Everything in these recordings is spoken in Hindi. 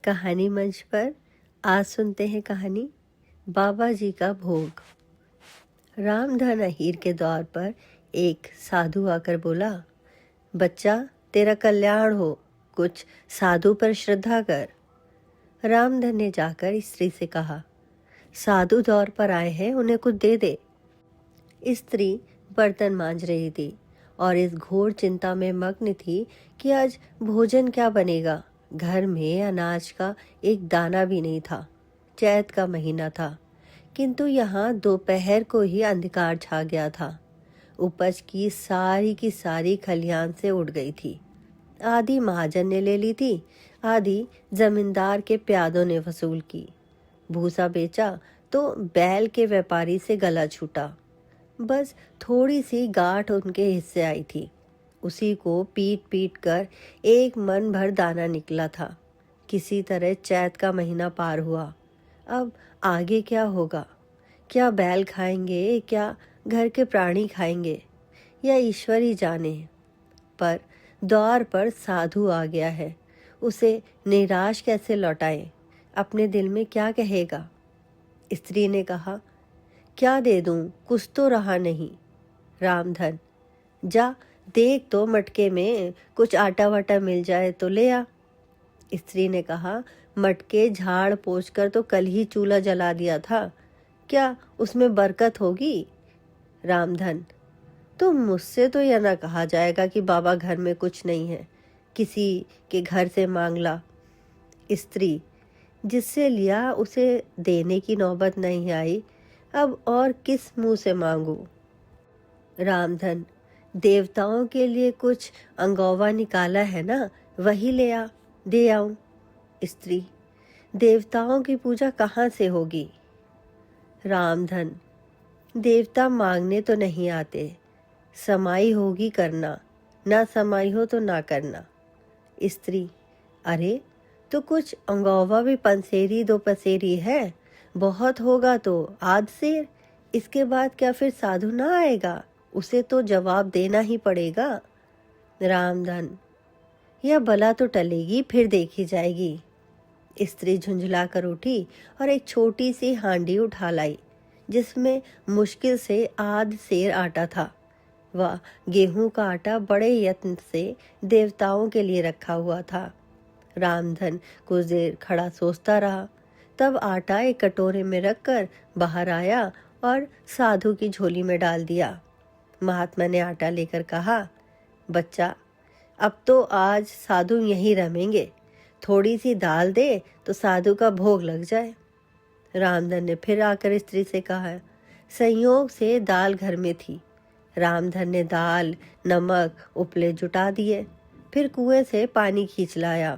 कहानी मंच पर आज सुनते हैं कहानी बाबा जी का भोग। रामधन अहीर के द्वार पर एक साधु आकर बोला, बच्चा तेरा कल्याण हो, कुछ साधु पर श्रद्धा कर। रामधन ने जाकर स्त्री से कहा, साधु दौर पर आए हैं, उन्हें कुछ दे दे। स्त्री बर्तन मांज रही थी और इस घोर चिंता में मग्न थी कि आज भोजन क्या बनेगा। घर में अनाज का एक दाना भी नहीं था। चैत का महीना था, किंतु यहाँ दोपहर को ही अंधकार छा गया था। उपज की सारी खलियान से उड़ गई थी। आधी महाजन ने ले ली थी, आधी जमींदार के प्यादों ने वसूल की। भूसा बेचा तो बैल के व्यापारी से गला छूटा। बस थोड़ी सी गांठ उनके हिस्से आई थी, उसी को पीट पीट कर एक मन भर दाना निकला था। किसी तरह चैत का महीना पार हुआ। अब आगे क्या होगा? क्या बैल खाएंगे, क्या घर के प्राणी खाएंगे, या ईश्वर ही जाने। पर द्वार पर साधु आ गया है, उसे निराश कैसे लौटाएं? अपने दिल में क्या कहेगा? स्त्री ने कहा, क्या दे दूं, कुछ तो रहा नहीं। रामधन, जा देख तो मटके में कुछ आटा वाटा मिल जाए तो ले आ। स्त्री ने कहा, मटके झाड़ पोंछ कर तो कल ही चूल्हा जला दिया था, क्या उसमें बरकत होगी? रामधन, तो मुझसे तो यह ना कहा जाएगा कि बाबा घर में कुछ नहीं है, किसी के घर से मांग ला। स्त्री, जिससे लिया उसे देने की नौबत नहीं आई, अब और किस मुंह से मांगू? रामधन, देवताओं के लिए कुछ अंगौवा निकाला है ना, वही ले आ, दे आऊं। स्त्री, देवताओं की पूजा कहाँ से होगी? रामधन, देवता मांगने तो नहीं आते, समाई होगी करना, ना समाई हो तो ना करना। स्त्री, अरे तो कुछ अंगौवा भी पंसेरी दो पसेरी है, बहुत होगा तो आध सेर, इसके बाद क्या फिर साधु ना आएगा? उसे तो जवाब देना ही पड़ेगा। रामधन, यह बला तो टलेगी, फिर देखी जाएगी। स्त्री झुंझला कर उठी और एक छोटी सी हांडी उठा लाई, जिसमें मुश्किल से आध सेर आटा था। वह गेहूं का आटा बड़े यत्न से देवताओं के लिए रखा हुआ था। रामधन कुछ देर खड़ा सोचता रहा, तब आटा एक कटोरे में रखकर बाहर आया और साधु की झोली में डाल दिया। महात्मा ने आटा लेकर कहा, बच्चा अब तो आज साधु यहीं रमेंगे, थोड़ी सी दाल दे तो साधु का भोग लग जाए। रामधन ने फिर आकर स्त्री से कहा, संयोग से दाल घर में थी। रामधन ने दाल, नमक, उपले जुटा दिए, फिर कुएं से पानी खींच लाया।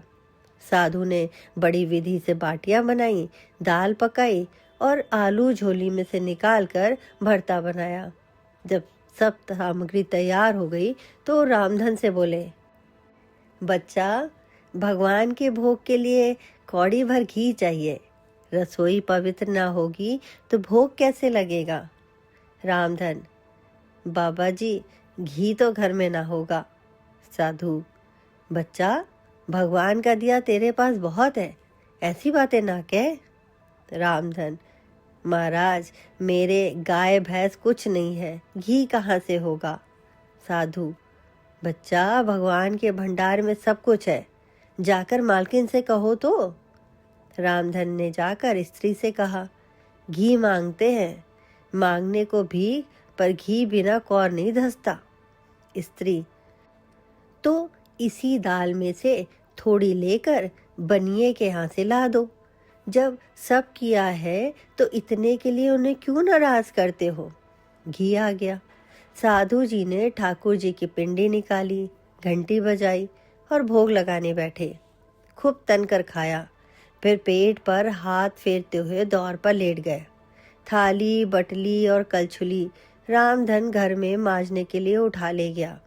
साधु ने बड़ी विधि से बाटियां बनाई, दाल पकाई और आलू झोली में से निकालकर भरता बनाया। जब सब सामग्री तैयार हो गई तो रामधन से बोले, बच्चा भगवान के भोग के लिए कौड़ी भर घी चाहिए, रसोई पवित्र ना होगी तो भोग कैसे लगेगा? रामधन, बाबा जी घी तो घर में ना होगा। साधु, बच्चा भगवान का दिया तेरे पास बहुत है, ऐसी बातें ना कह। रामधन, महाराज मेरे गाय भैंस कुछ नहीं है, घी कहाँ से होगा? साधु, बच्चा भगवान के भंडार में सब कुछ है, जाकर मालकिन से कहो तो। रामधन ने जाकर स्त्री से कहा, घी मांगते हैं, मांगने को भीख, पर घी बिना कौर नहीं धसता। स्त्री, तो इसी दाल में से थोड़ी लेकर बनिए के यहाँ से ला दो। जब सब किया है तो इतने के लिए उन्हें क्यों नाराज करते हो? घी आ गया। साधु जी ने ठाकुर जी की पिंडी निकाली, घंटी बजाई और भोग लगाने बैठे। खूब तनकर खाया, फिर पेट पर हाथ फेरते हुए दौर पर लेट गए। थाली, बटली और कलछुली रामधन घर में मांजने के लिए उठा ले गया।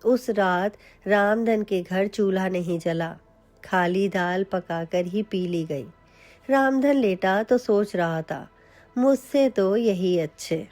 उस रात रामधन के घर चूल्हा नहीं जला, खाली दाल पकाकर ही पी ली गई। रामधन लेटा तो सोच रहा था, मुझसे तो यही अच्छे।